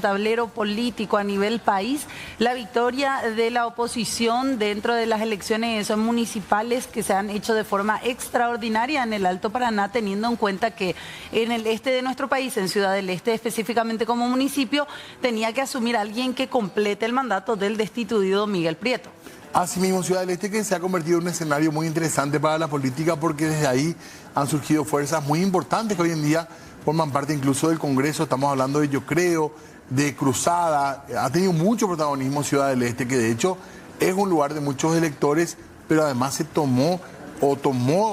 tablero político a nivel país, la victoria de la oposición dentro de las elecciones municipales que se han hecho de forma extraordinaria en el Alto Paraná, teniendo en cuenta que en el este de nuestro país, en Ciudad del Este específicamente como municipio, tenía que asumir alguien que complete el mandato del destituido Miguel Prieto. Asimismo, Ciudad del Este que se ha convertido en un escenario muy interesante para la política porque desde ahí han surgido fuerzas muy importantes que hoy en día forman parte incluso del Congreso. Estamos hablando de Yo Creo, de Cruzada. Ha tenido mucho protagonismo Ciudad del Este, que de hecho es un lugar de muchos electores, pero además se tomó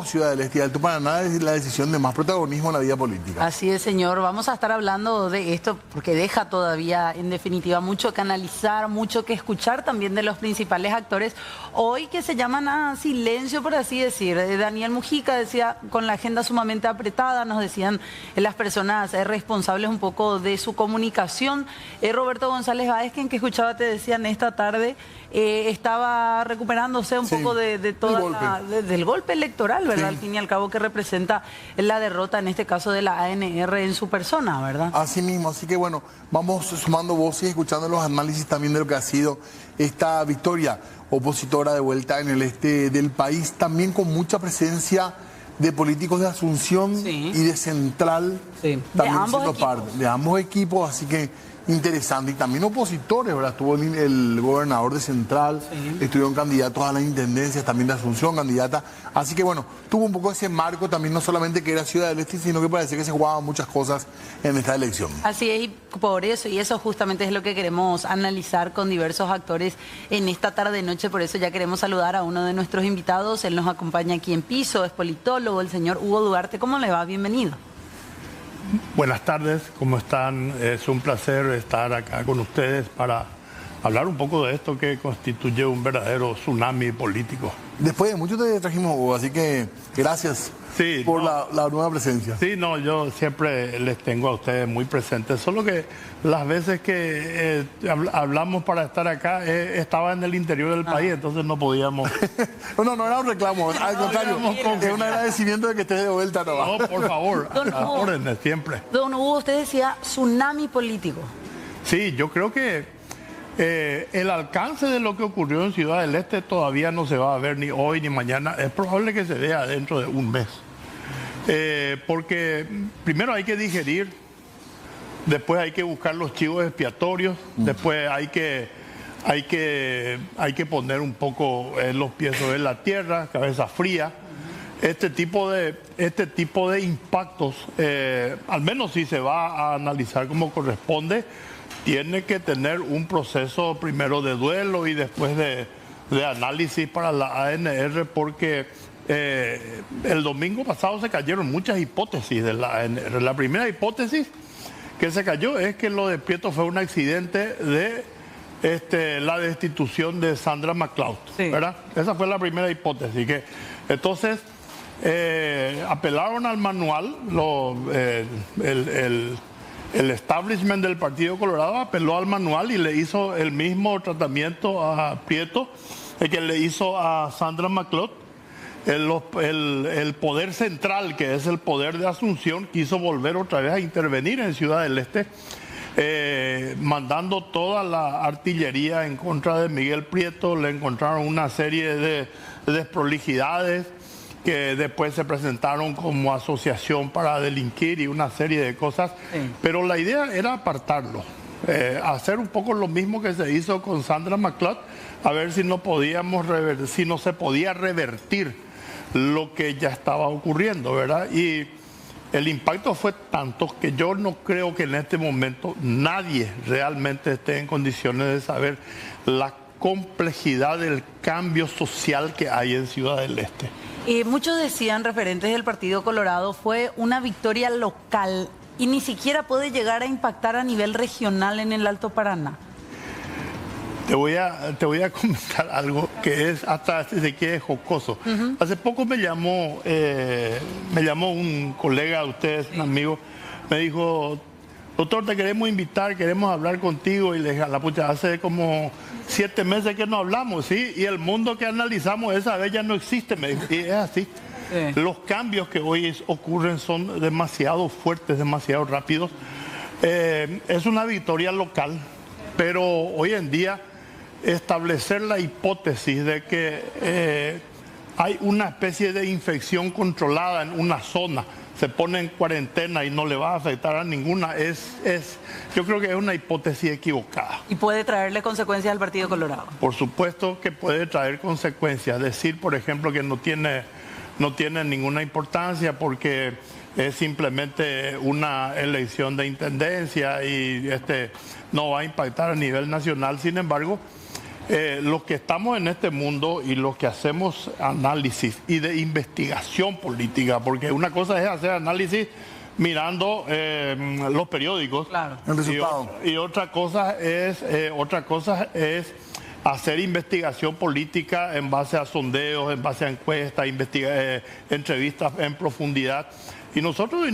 Ciudad del Este y Alto Paraná la decisión de más protagonismo en la vida política. Así es, señor. Vamos a estar hablando de esto porque deja todavía, en definitiva, mucho que analizar, mucho que escuchar también de los principales actores hoy que se llaman a silencio, por así decir. Daniel Mujica decía, con la agenda sumamente apretada, nos decían las personas responsables un poco de su comunicación. Roberto González Báez, quien que escuchaba, te decían esta tarde, estaba recuperándose un poco de toda del golpe electoral, ¿verdad? Sí. Al fin y al cabo, que representa la derrota, en este caso, de la ANR en su persona, ¿verdad? Así mismo, así que bueno, vamos sumando voces y escuchando los análisis también de lo que ha sido esta victoria opositora de vuelta en el este del país, también con mucha presencia de políticos de Asunción y de Central, también siendo parte de ambos equipos, así que interesante. Y también opositores, ¿verdad? Estuvo el gobernador de Central, estuvieron candidatos a las intendencias, también de Asunción, candidata. Así que bueno, tuvo un poco ese marco también, no solamente que era Ciudad del Este, sino que parecía que se jugaban muchas cosas en esta elección. Así es, y por eso, y eso justamente es lo que queremos analizar con diversos actores en esta tarde-noche. Por eso ya queremos saludar a uno de nuestros invitados. Él nos acompaña aquí en piso, es politólogo, el señor Hugo Duarte. ¿Cómo le va? Bienvenido. Buenas tardes, ¿cómo están? Es un placer estar acá con ustedes para hablar un poco de esto que constituye un verdadero tsunami político. Después de mucho te trajimos, Hugo, así que gracias por la nueva presencia. Sí, no, yo siempre les tengo a ustedes muy presentes, solo que las veces que hablamos para estar acá estaba en el interior del país, entonces no podíamos... No era un reclamo, al contrario, es un agradecimiento de que estés de vuelta. No, por favor, a las órdenes siempre. Don Hugo, usted decía tsunami político. Sí, yo creo que el alcance de lo que ocurrió en Ciudad del Este todavía no se va a ver ni hoy ni mañana. Es probable que se vea dentro de un mes. Porque primero hay que digerir, después hay que buscar los chivos expiatorios, después hay que poner un poco los pies sobre la tierra, cabeza fría. Este tipo de impactos, al menos si se va a analizar como corresponde, tiene que tener un proceso primero de duelo y después de análisis para la ANR, porque el domingo pasado se cayeron muchas hipótesis de la ANR. La primera hipótesis que se cayó es que lo de Prieto fue un accidente de la destitución de Sandra McLeod, ¿verdad? Esa fue la primera hipótesis. Entonces apelaron al manual, el establishment del Partido Colorado apeló al manual y le hizo el mismo tratamiento a Prieto que le hizo a Sandra McLeod. El poder central, que es el poder de Asunción, quiso volver otra vez a intervenir en Ciudad del Este, mandando toda la artillería en contra de Miguel Prieto. Le encontraron una serie de desprolijidades que después se presentaron como asociación para delinquir y una serie de cosas, pero la idea era apartarlo, hacer un poco lo mismo que se hizo con Sandra McLeod, a ver si no se podía revertir lo que ya estaba ocurriendo, ¿verdad? Y el impacto fue tanto que yo no creo que en este momento nadie realmente esté en condiciones de saber la complejidad del cambio social que hay en Ciudad del Este. Muchos decían, referentes del Partido Colorado, fue una victoria local y ni siquiera puede llegar a impactar a nivel regional en el Alto Paraná. Te voy a comentar algo que es hasta si se quiere jocoso. Hace poco me llamó un colega de ustedes, un amigo, me dijo: doctor, te queremos invitar, queremos hablar contigo. Y le dije: a la pucha, hace como 7 meses que no hablamos, ¿sí? Y el mundo que analizamos esa vez ya no existe. Me dijo, y es así. Los cambios que hoy ocurren son demasiado fuertes, demasiado rápidos. Es una victoria local, pero hoy en día establecer la hipótesis de que hay una especie de infección controlada en una zona, se pone en cuarentena y no le va a afectar a ninguna, yo creo que es una hipótesis equivocada. ¿Y puede traerle consecuencias al Partido Colorado? Por supuesto que puede traer consecuencias. Decir, por ejemplo, que no tiene ninguna importancia porque es simplemente una elección de intendencia y no va a impactar a nivel nacional. Sin embargo, los que estamos en este mundo y los que hacemos análisis y de investigación política, porque una cosa es hacer análisis mirando los periódicos, claro, el resultado, y otra cosa es hacer investigación política en base a sondeos, en base a encuestas, entrevistas en profundidad. Y nosotros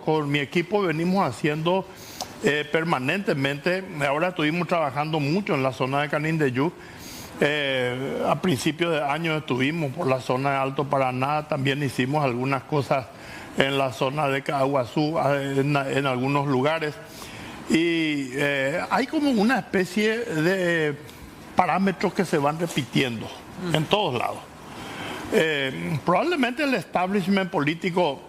con mi equipo venimos haciendo permanentemente. Ahora estuvimos trabajando mucho en la zona de Canindeyú. A principios de año estuvimos por la zona de Alto Paraná, también hicimos algunas cosas en la zona de Caguazú, en algunos lugares. Y hay como una especie de parámetros que se van repitiendo en todos lados. Probablemente el establishment político,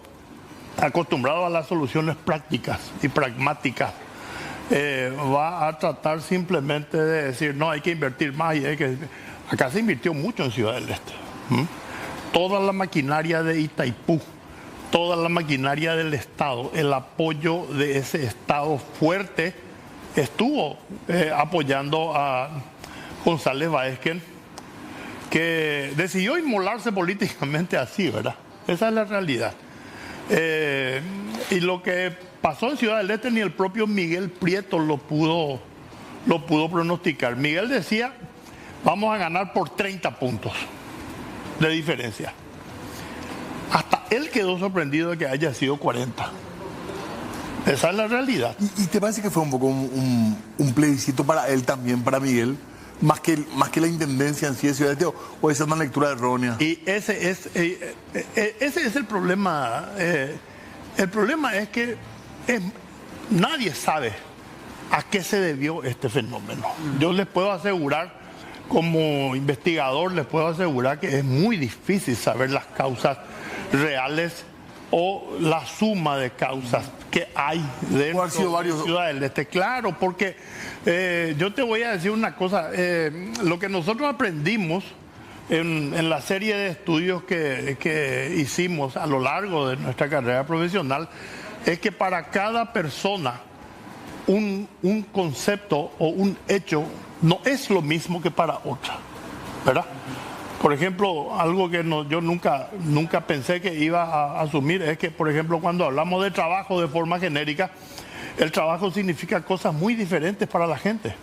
acostumbrado a las soluciones prácticas y pragmáticas, va a tratar simplemente de decir, no, hay que invertir más. Acá se invirtió mucho en Ciudad del Este. Toda la maquinaria de Itaipú, toda la maquinaria del Estado, el apoyo de ese Estado fuerte estuvo apoyando a González Baezken, que decidió inmolarse políticamente así, ¿verdad? Esa es la realidad. Y lo que pasó en Ciudad del Este ni el propio Miguel Prieto lo pudo pronosticar. Miguel decía, vamos a ganar por 30 puntos de diferencia. Hasta él quedó sorprendido de que haya sido 40. Esa es la realidad. ¿Y te parece que fue un poco un plebiscito para él también, para Miguel? Más que la intendencia en sí de Ciudad del Este, o esa es una lectura errónea. Y ese es el problema. El problema es que nadie sabe a qué se debió este fenómeno. Yo les puedo asegurar, como investigador, les puedo asegurar que es muy difícil saber las causas reales o la suma de causas que hay dentro de Ciudad del Este. Claro, porque yo te voy a decir una cosa, lo que nosotros aprendimos en la serie de estudios que hicimos a lo largo de nuestra carrera profesional es que para cada persona un concepto o un hecho no es lo mismo que para otra, ¿verdad? Por ejemplo, algo que yo nunca pensé que iba a asumir es que, por ejemplo, cuando hablamos de trabajo de forma genérica, el trabajo significa cosas muy diferentes para la gente.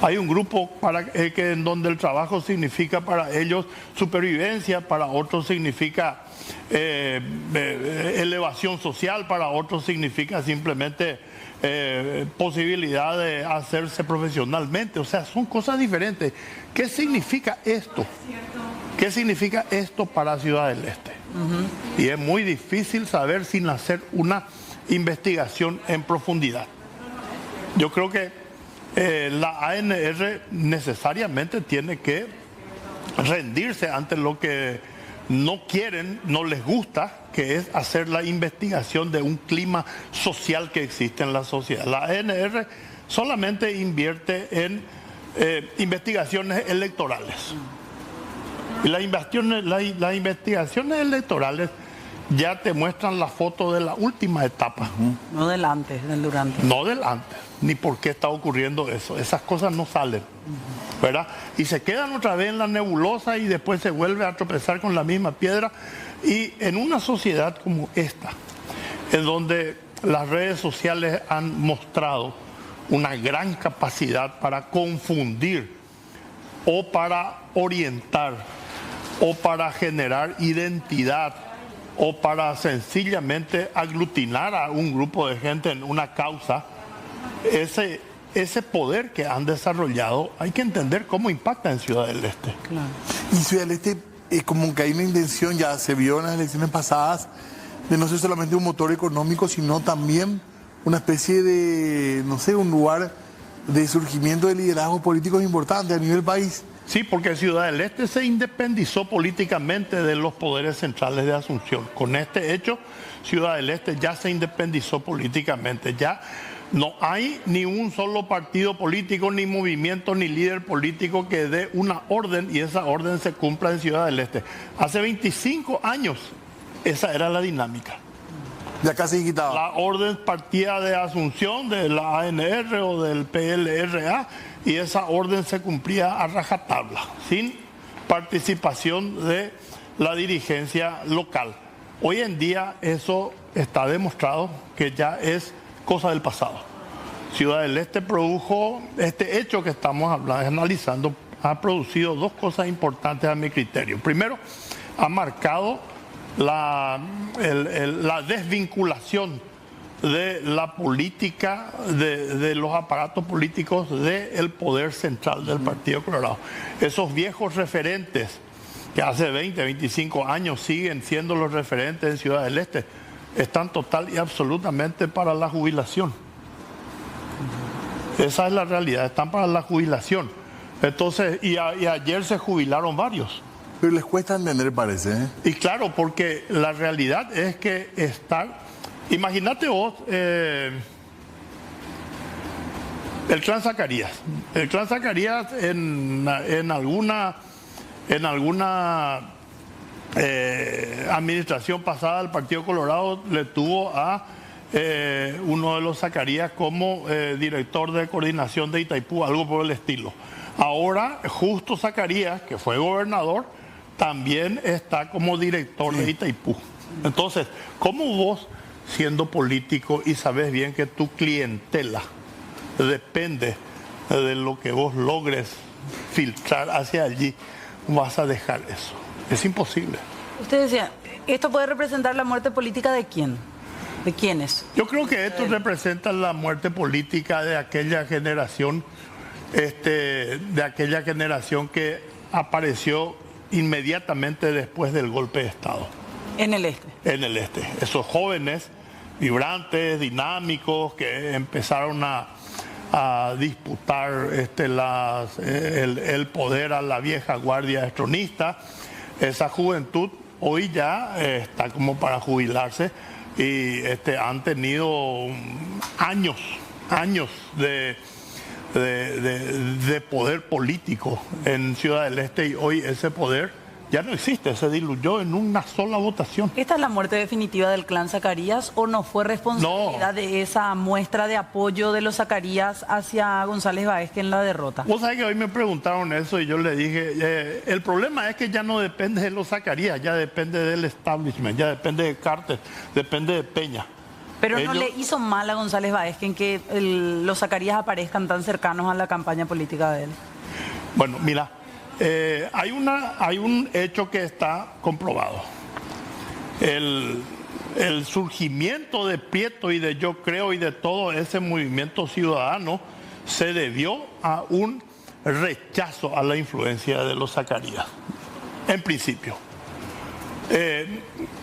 Hay un grupo en donde el trabajo significa para ellos supervivencia, para otros significa elevación social, para otros significa simplemente posibilidad de hacerse profesionalmente. O sea, son cosas diferentes. ¿Qué significa esto? ¿Qué significa esto para Ciudad del Este? Y es muy difícil saber sin hacer una investigación en profundidad. Yo creo que la ANR necesariamente tiene que rendirse ante lo que no quieren, no les gusta, que es hacer la investigación de un clima social que existe en la sociedad. La ANR solamente invierte en investigaciones electorales. Y las investigaciones electorales ya te muestran la foto de la última etapa. No del antes, del durante. No del antes, ni por qué está ocurriendo eso. Esas cosas no salen, ¿verdad? Y se quedan otra vez en la nebulosa y después se vuelve a tropezar con la misma piedra. Y en una sociedad como esta, en donde las redes sociales han mostrado una gran capacidad para confundir o para orientar o para generar identidad o para sencillamente aglutinar a un grupo de gente en una causa, ese poder que han desarrollado hay que entender cómo impacta en Ciudad del Este. Claro. Y Ciudad del Este es como que hay una intención, ya se vio en las elecciones pasadas, de no ser solamente un motor económico, sino también una especie de, no sé, un lugar de surgimiento de liderazgos políticos importantes a nivel país. Sí, porque Ciudad del Este se independizó políticamente de los poderes centrales de Asunción. Con este hecho, Ciudad del Este ya se independizó políticamente. Ya no hay ni un solo partido político, ni movimiento, ni líder político que dé una orden y esa orden se cumpla en Ciudad del Este. Hace 25 años esa era la dinámica. Ya casi quitaba. La orden partía de Asunción, de la ANR o del PLRA, y esa orden se cumplía a rajatabla, sin participación de la dirigencia local. Hoy en día eso está demostrado que ya es cosa del pasado. Ciudad del Este produjo, este hecho que estamos analizando, ha producido dos cosas importantes a mi criterio. Primero, ha marcado la desvinculación de la política, de los aparatos políticos del poder central del Partido Colorado. Esos viejos referentes que hace 20, 25 años siguen siendo los referentes en Ciudad del Este, están total y absolutamente para la jubilación. Esa es la realidad, están para la jubilación. Entonces, y ayer se jubilaron varios. Pero les cuesta entender, parece, ¿eh? Y claro, porque la realidad es que imagínate vos, el clan Zacarías. El clan Zacarías en alguna administración pasada del Partido Colorado le tuvo a uno de los Zacarías como director de coordinación de Itaipú, algo por el estilo. Ahora, Justo Zacarías, que fue gobernador, también está como director de Itaipú. Entonces, ¿cómo vos, siendo político y sabes bien que tu clientela depende de lo que vos logres filtrar hacia allí, vas a dejar eso? Es imposible. Usted decía, ¿esto puede representar la muerte política de quién? ¿De quiénes? Yo creo que esto representa la muerte política de aquella generación, que apareció inmediatamente después del golpe de Estado. En el Este. En el Este. Esos jóvenes vibrantes, dinámicos, que empezaron a disputar el poder a la vieja guardia estronista. Esa juventud hoy ya está como para jubilarse y han tenido años de poder político en Ciudad del Este y hoy ese poder ya no existe, se diluyó en una sola votación. ¿Esta es la muerte definitiva del clan Zacarías o no fue responsabilidad de esa muestra de apoyo de los Zacarías hacia González Baezque en la derrota? Vos sabés que hoy me preguntaron eso y yo le dije, el problema es que ya no depende de los Zacarías, ya depende del establishment, ya depende de Carter, depende de Peña. Pero no le hizo mal a González Baezque en que los Zacarías aparezcan tan cercanos a la campaña política de él. Bueno, mira, hay un hecho que está comprobado. El surgimiento de Prieto y de Yo Creo y de todo ese movimiento ciudadano se debió a un rechazo a la influencia de los Zacarías, en principio.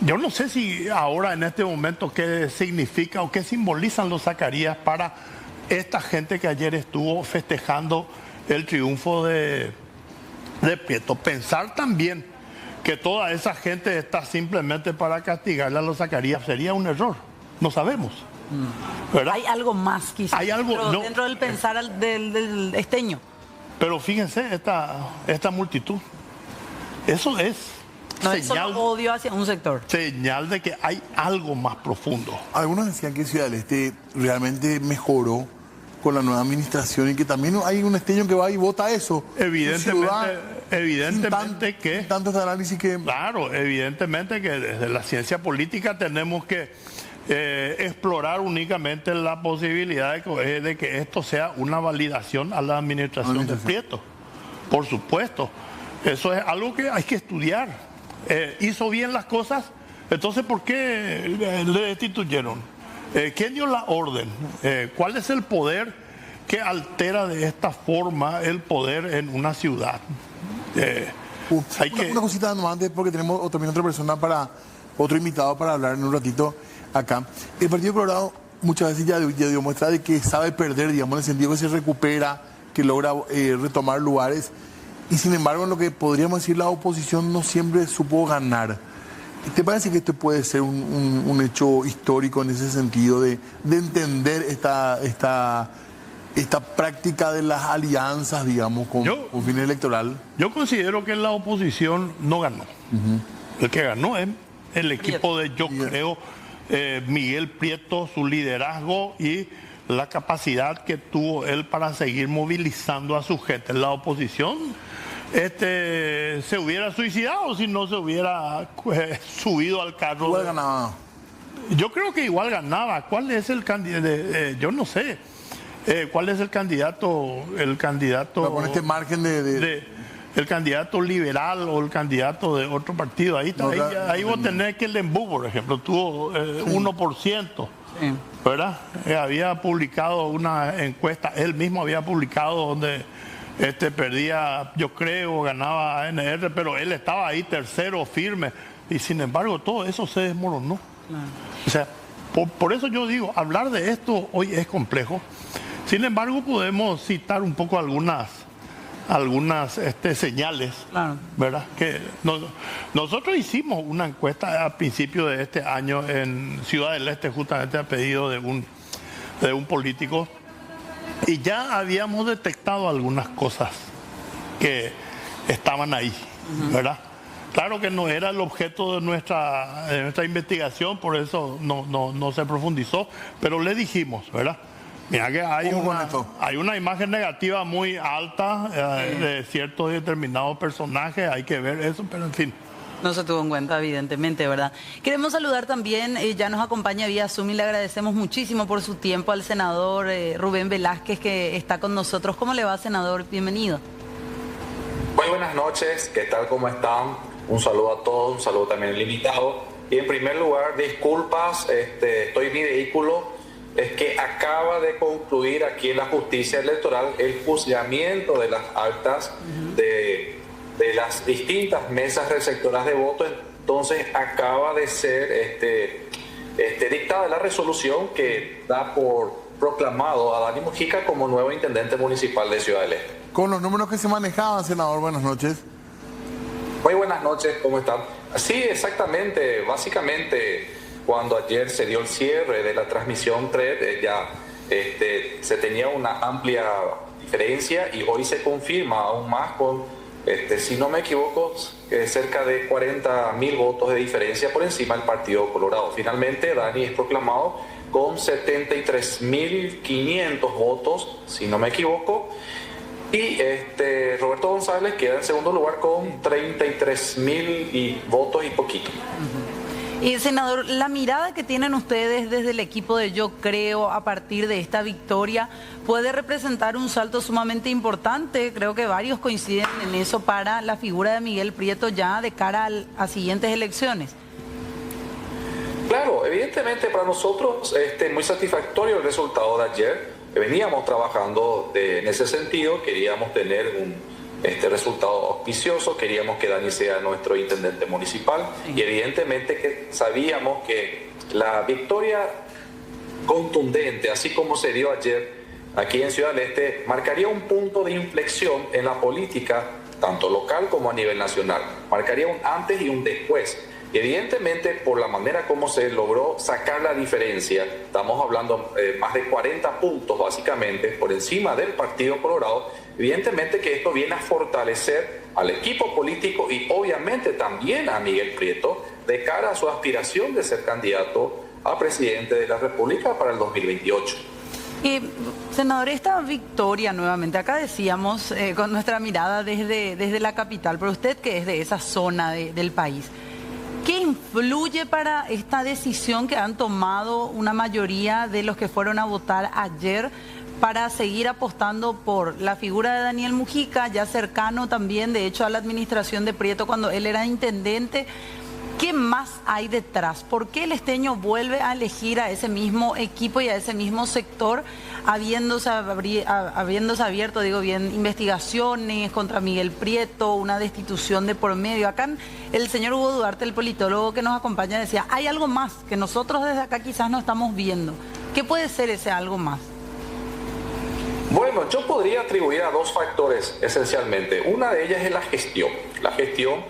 Yo no sé si ahora en este momento qué significa o qué simbolizan los Zacarías para esta gente que ayer estuvo festejando el triunfo de Prieto. Pensar también que toda esa gente está simplemente para castigarle a los Zacarías sería un error. No sabemos. ¿Verdad? Hay algo más quizás Hay algo dentro del pensar del esteño. Pero fíjense esta multitud. Eso es No es solo odio hacia un sector. Señal de que hay algo más profundo. Algunos decían que Ciudad del Este realmente mejoró con la nueva administración y que también hay un esteño que va y vota eso. Evidentemente que... Tanto este análisis que... Claro, evidentemente que desde la ciencia política tenemos que explorar únicamente la posibilidad de que esto sea una validación a la administración de Prieto. Por supuesto. Eso es algo que hay que estudiar. Hizo bien las cosas, entonces ¿por qué le destituyeron? ¿Quién dio la orden? ¿Cuál es el poder que altera de esta forma el poder en una ciudad? Una cosita nomás antes, porque tenemos también otra persona otro invitado para hablar en un ratito acá. El Partido Colorado muchas veces ya dio muestra de que sabe perder, digamos, en el sentido que se recupera, que logra retomar lugares. Y sin embargo, en lo que podríamos decir la oposición no siempre supo ganar. ¿Te parece que esto puede ser un hecho histórico en ese sentido de entender esta práctica de las alianzas, digamos, con fin electoral? Yo considero que la oposición no ganó. El que ganó es el equipo de, yo creo, Miguel Prieto, su liderazgo y la capacidad que tuvo él para seguir movilizando a su gente. La oposición se hubiera suicidado si no se hubiera subido al carro. Igual ganaba. Yo creo que igual ganaba. ¿Cuál es el candidato? Yo no sé. ¿Cuál es el candidato? Pero con este margen el candidato liberal o el candidato de otro partido. Ahí vos tenés que el Lembu, por ejemplo, tuvo 1%. Sí. ¿Verdad? Había publicado una encuesta, él mismo había publicado donde perdía, yo creo, ganaba ANR, pero él estaba ahí tercero, firme, y sin embargo todo eso se desmoronó. Claro. O sea, por eso yo digo, hablar de esto hoy es complejo. Sin embargo, podemos citar un poco algunas señales, claro, ¿verdad? Que nosotros hicimos una encuesta a principio de este año en Ciudad del Este, justamente a pedido de un político, y ya habíamos detectado algunas cosas que estaban ahí, ¿verdad? Claro que no era el objeto de nuestra investigación, por eso no se profundizó, pero le dijimos, ¿verdad? Mira que hay una imagen negativa muy alta de ciertos determinados personajes, hay que ver eso, pero en fin. No se tuvo en cuenta, evidentemente, ¿verdad? Queremos saludar también, ya nos acompaña vía Zoom y le agradecemos muchísimo por su tiempo al senador Rubén Velázquez, que está con nosotros. ¿Cómo le va, senador? Bienvenido. Muy buenas noches, ¿qué tal? ¿Cómo están? Un saludo a todos, un saludo también al invitado. Y en primer lugar, disculpas, estoy en mi vehículo. Es que acaba de concluir aquí en la justicia electoral el juzgamiento de las actas de las distintas mesas receptoras de voto. Entonces acaba de ser dictada la resolución que da por proclamado a Dani Mujica como nuevo intendente municipal de Ciudad del Este. Con los números que se manejaban, senador, buenas noches. Muy buenas noches, ¿cómo están? Sí, exactamente, básicamente cuando ayer se dio el cierre de la transmisión TRED, ya se tenía una amplia diferencia y hoy se confirma aún más con, si no me equivoco, cerca de 40.000 votos de diferencia por encima del Partido Colorado. Finalmente, Dani es proclamado con 73.500 votos, si no me equivoco, y Roberto González queda en segundo lugar con 33.000 votos y poquito. Y senador, la mirada que tienen ustedes desde el equipo de Yo Creo a partir de esta victoria puede representar un salto sumamente importante, creo que varios coinciden en eso, para la figura de Miguel Prieto ya de cara a siguientes elecciones. Claro, evidentemente para nosotros muy satisfactorio el resultado de ayer. Veníamos trabajando en ese sentido, queríamos tener un resultado auspicioso, queríamos que Dani sea nuestro intendente municipal y evidentemente que sabíamos que la victoria contundente, así como se dio ayer aquí en Ciudad del Este, marcaría un punto de inflexión en la política, tanto local como a nivel nacional. Marcaría un antes y un después. Y evidentemente, por la manera como se logró sacar la diferencia, estamos hablando más de 40 puntos básicamente por encima del Partido Colorado, evidentemente que esto viene a fortalecer al equipo político y obviamente también a Miguel Prieto de cara a su aspiración de ser candidato a presidente de la República para el 2028. Senador, esta victoria nuevamente, acá decíamos con nuestra mirada desde la capital, pero usted que es de esa zona del país, ¿qué influye para esta decisión que han tomado una mayoría de los que fueron a votar ayer para seguir apostando por la figura de Daniel Mujica, ya cercano también, de hecho, a la administración de Prieto cuando él era intendente? ¿Qué más hay detrás? ¿Por qué el Esteño vuelve a elegir a ese mismo equipo y a ese mismo sector, habiéndose abierto, digo bien, investigaciones contra Miguel Prieto, una destitución de por medio? Acá el señor Hugo Duarte, el politólogo que nos acompaña, decía, hay algo más que nosotros desde acá quizás no estamos viendo. ¿Qué puede ser ese algo más? Bueno, yo podría atribuir a dos factores esencialmente. Una de ellas es la gestión. La gestión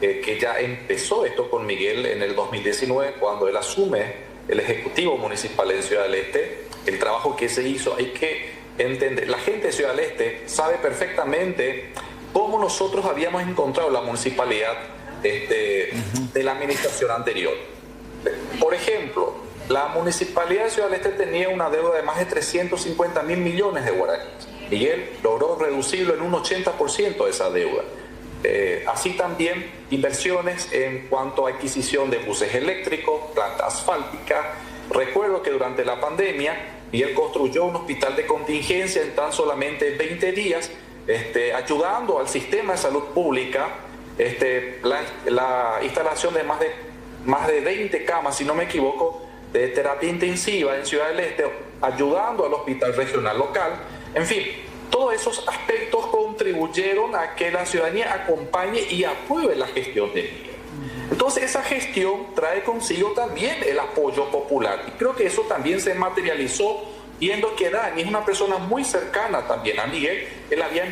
que ya empezó esto con Miguel en el 2019, cuando él asume el Ejecutivo Municipal en Ciudad del Este. El trabajo que se hizo, hay que entender, la gente de Ciudad del Este sabe perfectamente cómo nosotros habíamos encontrado la municipalidad de la administración anterior. Por ejemplo, la municipalidad de Ciudad del Este tenía una deuda de más de 350.000 millones de guaraníes. Miguel logró reducirlo en un 80% de esa deuda. Así también inversiones en cuanto a adquisición de buses eléctricos, planta asfáltica. Recuerdo que durante la pandemia Miguel construyó un hospital de contingencia en tan solamente 20 días, ayudando al sistema de salud pública, la instalación de más de 20 camas, si no me equivoco, de terapia intensiva en Ciudad del Este, ayudando al hospital regional local. En fin, todos esos aspectos contribuyeron a que la ciudadanía acompañe y apruebe la gestión de Miguel. Entonces esa gestión trae consigo también el apoyo popular. Y creo que eso también se materializó viendo que Dani es una persona muy cercana también a Miguel. Él había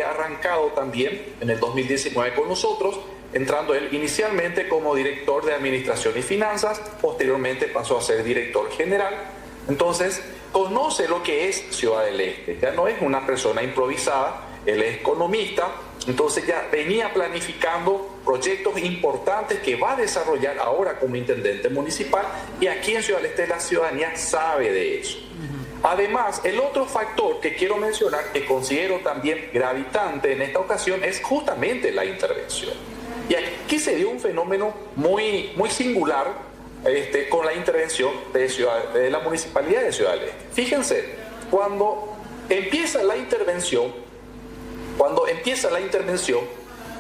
arrancado también en el 2019 con nosotros, entrando él inicialmente como director de Administración y Finanzas, posteriormente pasó a ser director general. Entonces conoce lo que es Ciudad del Este, ya no es una persona improvisada, él es economista, entonces ya venía planificando proyectos importantes que va a desarrollar ahora como intendente municipal, y aquí en Ciudad del Este la ciudadanía sabe de eso. Además, el otro factor que quiero mencionar, que considero también gravitante en esta ocasión, es justamente la intervención. Y aquí se dio un fenómeno muy singular con la intervención de la Municipalidad de Ciudad del Este. Fíjense, cuando empieza la intervención,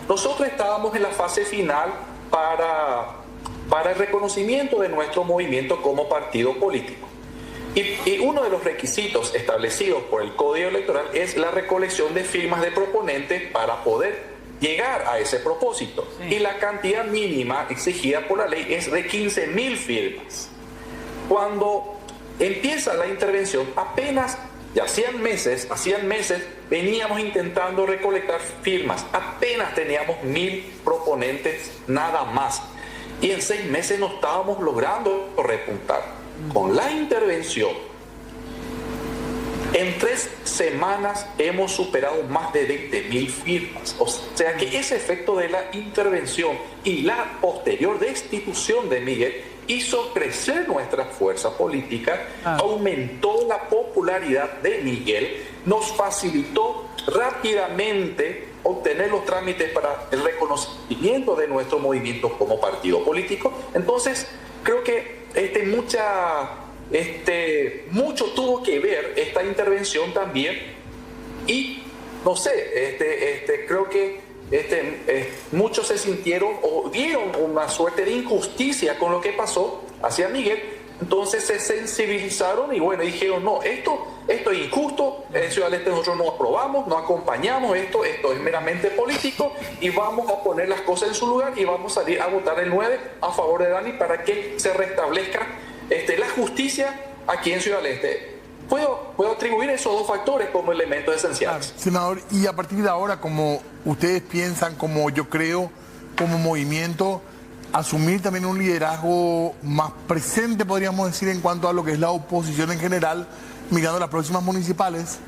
nosotros estábamos en la fase final para el reconocimiento de nuestro movimiento como partido político. Y uno de los requisitos establecidos por el Código Electoral es la recolección de firmas de proponentes para poder llegar a ese propósito. Sí. Y la cantidad mínima exigida por la ley es de 15.000 firmas. Cuando empieza la intervención, apenas, ya hacían meses, veníamos intentando recolectar firmas. Apenas teníamos 1.000 proponentes, nada más. Y en 6 meses no estábamos logrando repuntar. Con la intervención, en 3 semanas hemos superado más de 20.000 firmas. O sea que ese efecto de la intervención y la posterior destitución de Miguel hizo crecer nuestra fuerza política, aumentó la popularidad de Miguel, nos facilitó rápidamente obtener los trámites para el reconocimiento de nuestro movimiento como partido político. Entonces, creo que mucho tuvo que ver esta intervención también, y no sé, creo que muchos se sintieron o dieron una suerte de injusticia con lo que pasó hacia Miguel. Entonces se sensibilizaron y bueno, dijeron, no, esto es injusto, en Ciudad del Este nosotros no aprobamos, no acompañamos esto es meramente político, y vamos a poner las cosas en su lugar y vamos a salir a votar el 9 a favor de Dani para que se restablezca la justicia aquí en Ciudad del Este. Puedo atribuir esos dos factores como elementos esenciales. Senador, y a partir de ahora, como ustedes piensan, como yo creo, como movimiento, asumir también un liderazgo más presente, podríamos decir, en cuanto a lo que es la oposición en general, mirando las próximas municipales.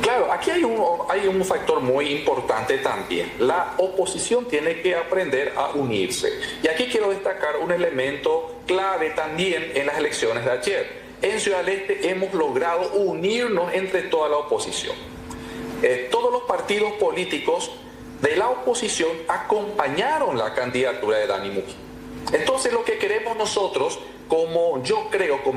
Claro, aquí hay un factor muy importante también. La oposición tiene que aprender a unirse. Y aquí quiero destacar un elemento clave también en las elecciones de ayer. En Ciudad del Este hemos logrado unirnos entre toda la oposición. Todos los partidos políticos de la oposición acompañaron la candidatura de Dani Muji. Entonces lo que queremos nosotros, como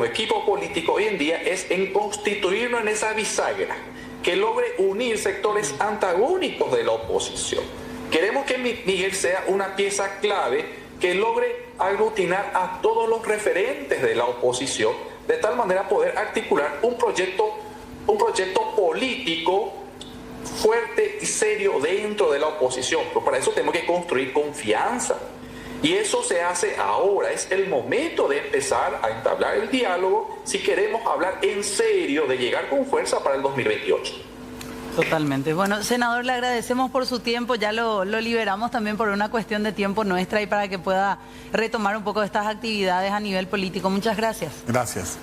equipo político hoy en día, es constituirnos en esa bisagra que logre unir sectores antagónicos de la oposición. Queremos que Miguel sea una pieza clave que logre aglutinar a todos los referentes de la oposición, de tal manera poder articular un proyecto político fuerte y serio dentro de la oposición. Pero para eso tenemos que construir confianza. Y eso se hace ahora, es el momento de empezar a entablar el diálogo si queremos hablar en serio de llegar con fuerza para el 2028. Totalmente. Bueno, senador, le agradecemos por su tiempo, ya lo liberamos también por una cuestión de tiempo nuestra y para que pueda retomar un poco de estas actividades a nivel político. Muchas gracias. Gracias.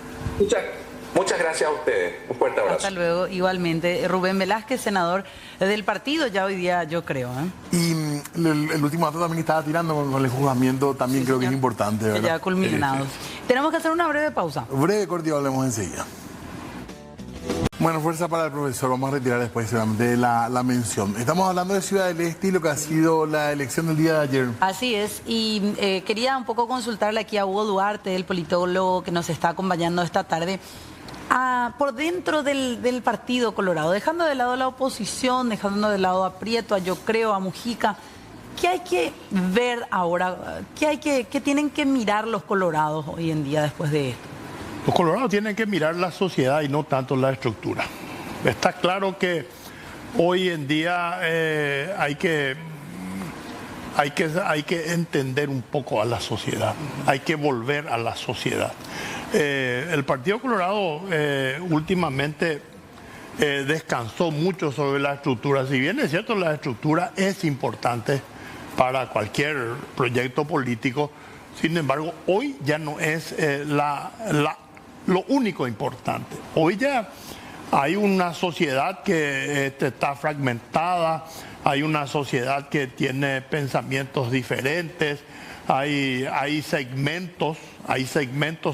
Muchas gracias a ustedes. Un fuerte abrazo. Hasta luego, igualmente. Rubén Velázquez, senador del partido, ya hoy día yo creo. Y el último dato también que estaba tirando con el juzgamiento también creo que es importante, ¿verdad? Ya culminado. Tenemos que hacer una breve pausa. Breve corte y hablemos enseguida. Bueno, fuerza para el profesor. Vamos a retirar después de la mención. Estamos hablando de Ciudad del Este y lo que ha sido la elección del día de ayer. Así es. Y quería un poco consultarle aquí a Hugo Duarte, el politólogo que nos está acompañando esta tarde. Por dentro del Partido Colorado, dejando de lado la oposición, dejando de lado a Prieto, a Yo Creo, a Mujica, ¿qué hay que ver ahora? ¿Qué tienen que mirar los colorados hoy en día después de esto? Los colorados tienen que mirar la sociedad y no tanto la estructura. Está claro que hoy en día hay que entender un poco a la sociedad, hay que volver a la sociedad. El Partido Colorado últimamente descansó mucho sobre la estructura. Si bien es cierto, la estructura es importante para cualquier proyecto político, sin embargo, hoy ya no es lo único importante. Hoy ya hay una sociedad que está fragmentada, hay una sociedad que tiene pensamientos diferentes, hay segmentos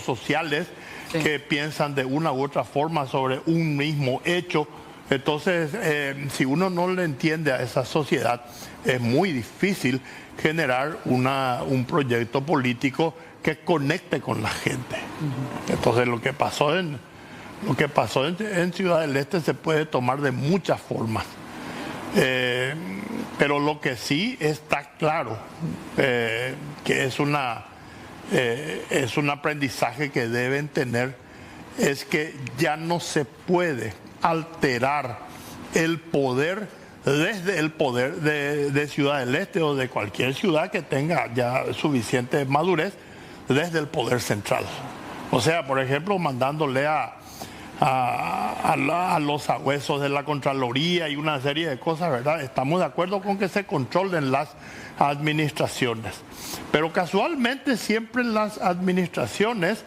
sociales que piensan de una u otra forma sobre un mismo hecho. Entonces, si uno no le entiende a esa sociedad, es muy difícil generar un proyecto político que conecte con la gente. Entonces, lo que pasó en Ciudad del Este se puede tomar de muchas formas. Pero lo que sí está claro, que es un aprendizaje que deben tener, es que ya no se puede alterar el poder desde el poder de Ciudad del Este o de cualquier ciudad que tenga ya suficiente madurez desde el poder central. O sea, por ejemplo, mandándole a los sabuesos de la Contraloría y una serie de cosas, ¿verdad? Estamos de acuerdo con que se controlen las administraciones. Pero casualmente siempre en las administraciones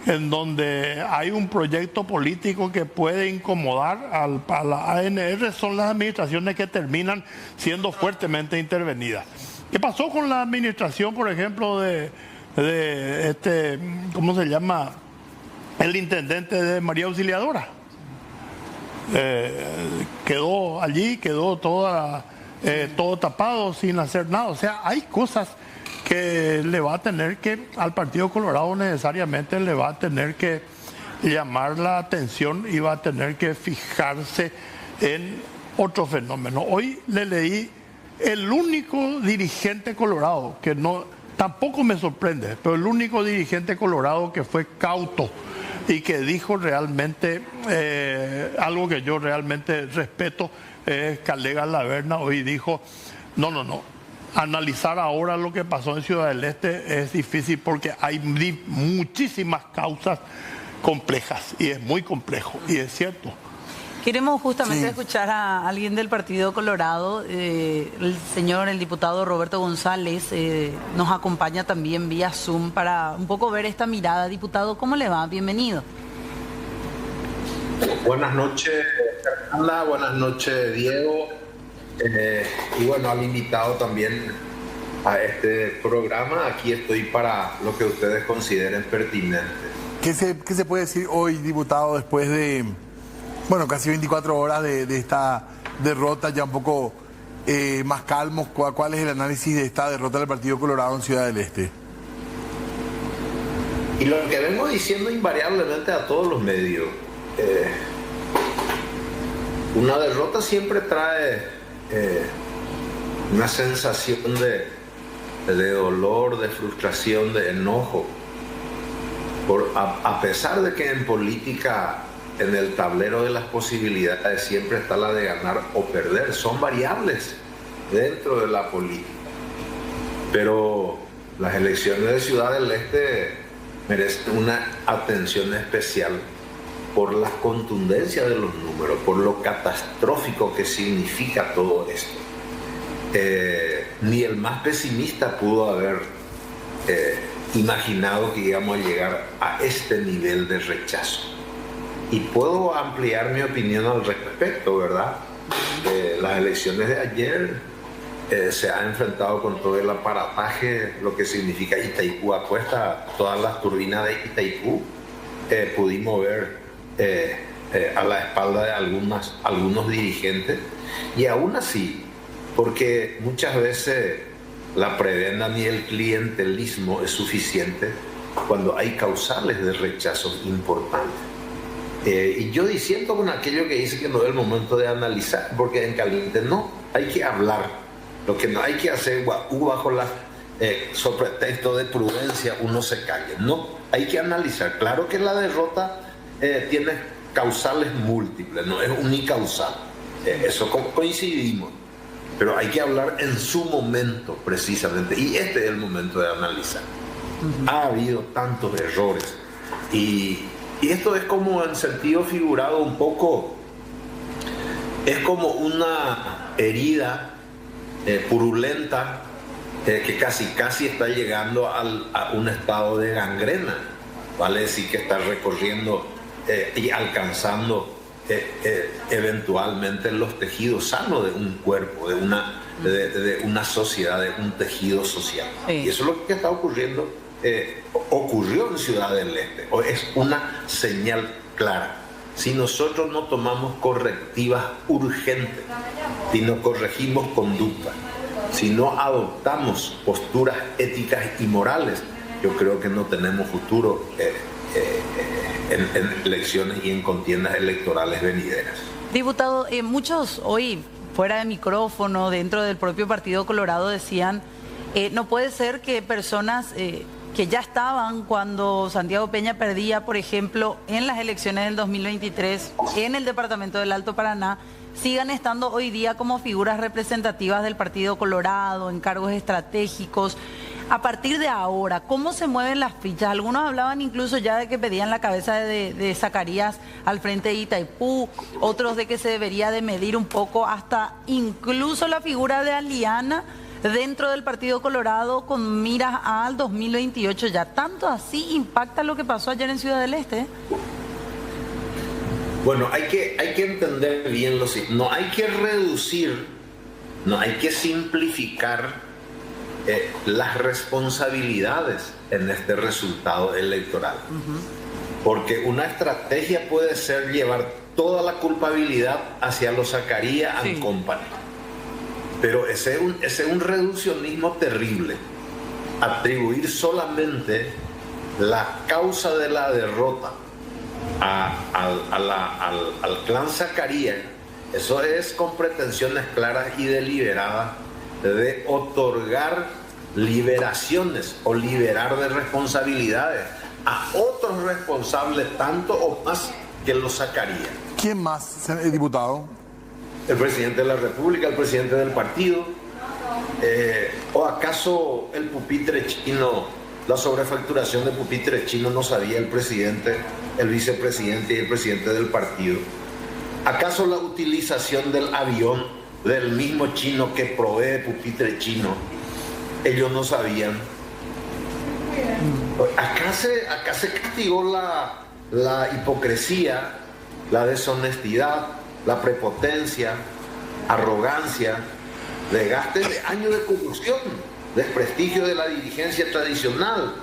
en donde hay un proyecto político que puede incomodar a la ANR son las administraciones que terminan siendo fuertemente intervenidas. ¿Qué pasó con la administración, por ejemplo, ¿cómo se llama? El intendente de María Auxiliadora? Quedó allí, quedó todo tapado sin hacer nada. O sea, hay cosas que le va a tener que, al Partido Colorado necesariamente le va a tener que llamar la atención y va a tener que fijarse en otro fenómeno. Hoy le leí el único dirigente colorado, que tampoco me sorprende, pero el único dirigente colorado que fue cauto y que dijo realmente algo que yo realmente respeto, es Calega Laverna. Hoy dijo, no. Analizar ahora lo que pasó en Ciudad del Este es difícil porque hay muchísimas causas complejas y es muy complejo, y es cierto. Queremos justamente escuchar a alguien del Partido Colorado, el diputado Roberto González, nos acompaña también vía Zoom para un poco ver esta mirada. Diputado, ¿cómo le va? Bienvenido. Buenas noches, Fernanda, buenas noches, Diego. Y bueno, al invitado también a este programa. Aquí estoy para lo que ustedes consideren pertinente. ¿Qué se puede decir hoy, diputado, después de casi 24 horas de esta derrota, ya un poco más calmos? ¿Cuál es el análisis de esta derrota del Partido Colorado en Ciudad del Este? Y lo que vengo diciendo invariablemente a todos los medios, una derrota siempre trae una sensación de dolor, de frustración, de enojo. A pesar de que en política, en el tablero de las posibilidades, siempre está la de ganar o perder, son variables dentro de la política. Pero las elecciones de Ciudad del Este merecen una atención especial por la contundencia de los números, por lo catastrófico que significa todo esto. Ni el más pesimista pudo haber imaginado que íbamos a llegar a este nivel de rechazo. Y puedo ampliar mi opinión al respecto, ¿verdad? Las elecciones de ayer se ha enfrentado con todo el aparataje, lo que significa Itaipú Apuesta, todas las turbinas de Itaipú. Pudimos ver a la espalda de algunos dirigentes, y aún así, porque muchas veces la prebenda ni el clientelismo es suficiente cuando hay causales de rechazos importantes. Y yo disiento con aquello que dice que no es el momento de analizar, porque en caliente no, hay que hablar. Lo que no hay que hacer bajo la sobre pretexto de prudencia uno se calle. No, hay que analizar. Claro que la derrota tiene causales múltiples, no es unicausal. Eso coincidimos. Pero hay que hablar en su momento precisamente, y este es el momento de analizar. Ha habido tantos errores, y esto es como en sentido figurado un poco, es como una herida purulenta que casi está llegando a un estado de gangrena, vale decir que está recorriendo y alcanzando eventualmente los tejidos sanos de un cuerpo, de una sociedad, de un tejido social. Sí. Y eso es lo que está ocurriendo, ocurrió en Ciudad del Este. Es una señal clara. Si nosotros no tomamos correctivas urgentes, si no corregimos conducta, si no adoptamos posturas éticas y morales, yo creo que no tenemos futuro en elecciones y en contiendas electorales venideras. Diputado, muchos hoy fuera de micrófono, dentro del propio Partido Colorado, decían no puede ser que personas que ya estaban cuando Santiago Peña perdía, por ejemplo, en las elecciones del 2023 en el departamento del Alto Paraná, sigan estando hoy día como figuras representativas del Partido Colorado, en cargos estratégicos. A partir de ahora, ¿cómo se mueven las fichas? Algunos hablaban incluso ya de que pedían la cabeza de Zacarías al frente de Itaipú, otros de que se debería de medir un poco hasta incluso la figura de Aliana dentro del Partido Colorado con miras al 2028. Ya tanto así impacta lo que pasó ayer en Ciudad del Este. Bueno, hay que entender bien no hay que reducir, no hay que simplificar las responsabilidades en este resultado electoral. Porque una estrategia puede ser llevar toda la culpabilidad hacia los Zacarías and Company. Pero ese es un reduccionismo terrible. Atribuir solamente la causa de la derrota al clan Zacarías, eso es con pretensiones claras y deliberadas de otorgar liberaciones o liberar de responsabilidades a otros responsables tanto o más que los Zacarías. ¿Quién más, diputado? El presidente de la República, el presidente del partido, o acaso el pupitre chino, la sobrefacturación de pupitre chino no sabía el presidente, el vicepresidente y el presidente del partido. ¿Acaso la utilización del avión del mismo chino que provee pupitre chino, ellos no sabían? Acá se castigó la hipocresía, la deshonestidad, la prepotencia, arrogancia, desgaste de años de corrupción, desprestigio de la dirigencia tradicional.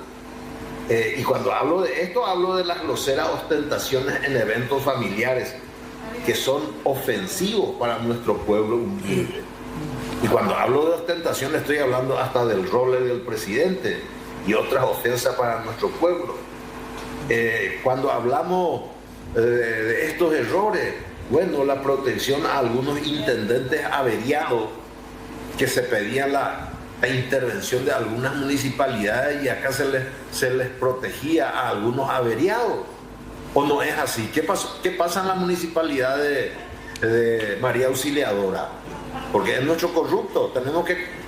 Y cuando hablo de esto, hablo de las groseras ostentaciones en eventos familiares que son ofensivos para nuestro pueblo humilde. Y cuando hablo de ostentación estoy hablando hasta del rol del presidente y otras ofensas para nuestro pueblo. Cuando hablamos de estos errores, bueno, la protección a algunos intendentes averiados que se pedía la intervención de algunas municipalidades y acá se les protegía a algunos averiados. ¿O no es así? ¿Qué pasa en la municipalidad de María Auxiliadora, porque es nuestro corrupto,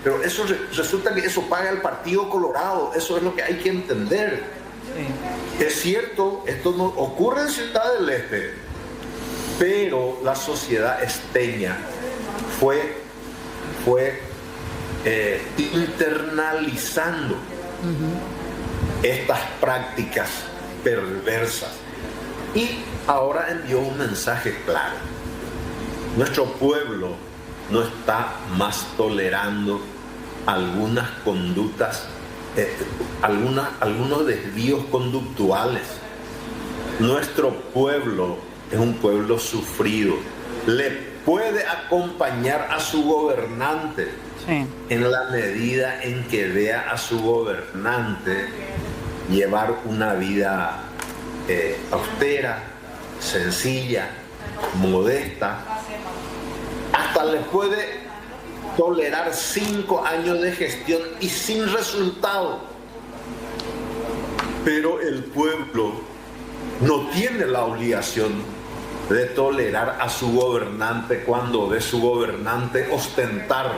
pero eso resulta que eso paga el Partido Colorado, eso es lo que hay que entender. Sí. Es cierto, esto no ocurre en Ciudad del Este, pero la sociedad esteña fue internalizando estas prácticas perversas y ahora envió un mensaje claro. Nuestro pueblo no está más tolerando algunas conductas, algunos desvíos conductuales. Nuestro pueblo es un pueblo sufrido. Le puede acompañar a su gobernante, sí, en la medida en que vea a su gobernante llevar una vida austera, sencilla, modesta. Hasta le puede tolerar 5 años de gestión y sin resultado. Pero el pueblo no tiene la obligación de tolerar a su gobernante cuando ve su gobernante ostentar,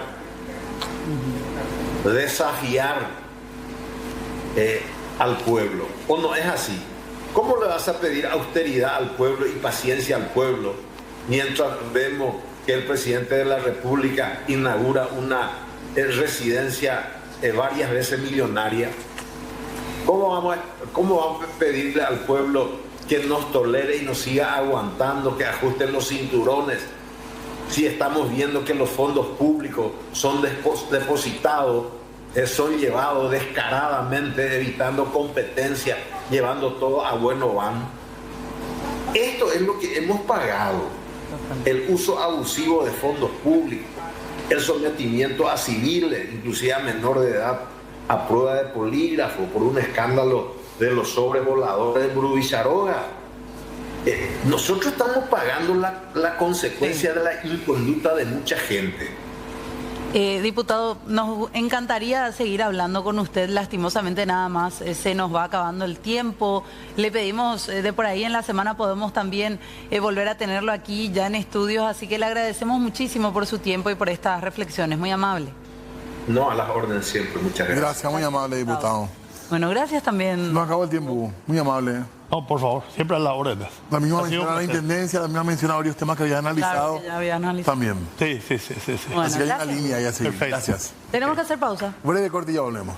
desafiar al pueblo. ¿O no es así? ¿Cómo le vas a pedir austeridad al pueblo y paciencia al pueblo mientras vemos que el presidente de la República inaugura una residencia varias veces millonaria? ¿Cómo vamos a pedirle al pueblo que nos tolere y nos siga aguantando, que ajusten los cinturones, si estamos viendo que los fondos públicos son depositados, son llevados descaradamente, evitando competencia, llevando todo a bueno van? Esto es lo que hemos pagado: el uso abusivo de fondos públicos, el sometimiento a civiles, inclusive a menor de edad, a prueba de polígrafo por un escándalo de los sobrevoladores de Brubicharoga. Nosotros estamos pagando la consecuencia de la inconducta de mucha gente. Diputado, nos encantaría seguir hablando con usted. Lastimosamente nada más se nos va acabando el tiempo. Le pedimos de por ahí en la semana podemos también volver a tenerlo aquí ya en estudios, así que le agradecemos muchísimo por su tiempo y por estas reflexiones. Muy amable. No, a las órdenes siempre. Muchas gracias. Gracias, muy amable, diputado. Bueno, gracias también. Nos acabó el tiempo. Muy amable. No, por favor, siempre a la orden. La misma mención a la intendencia, la misma mención a varios temas que había analizado. Claro, que ya había analizado. También. Sí. Bueno, así que hay una línea y así. Perfecto. Gracias. Tenemos que hacer pausa. Breve corte y ya volvemos.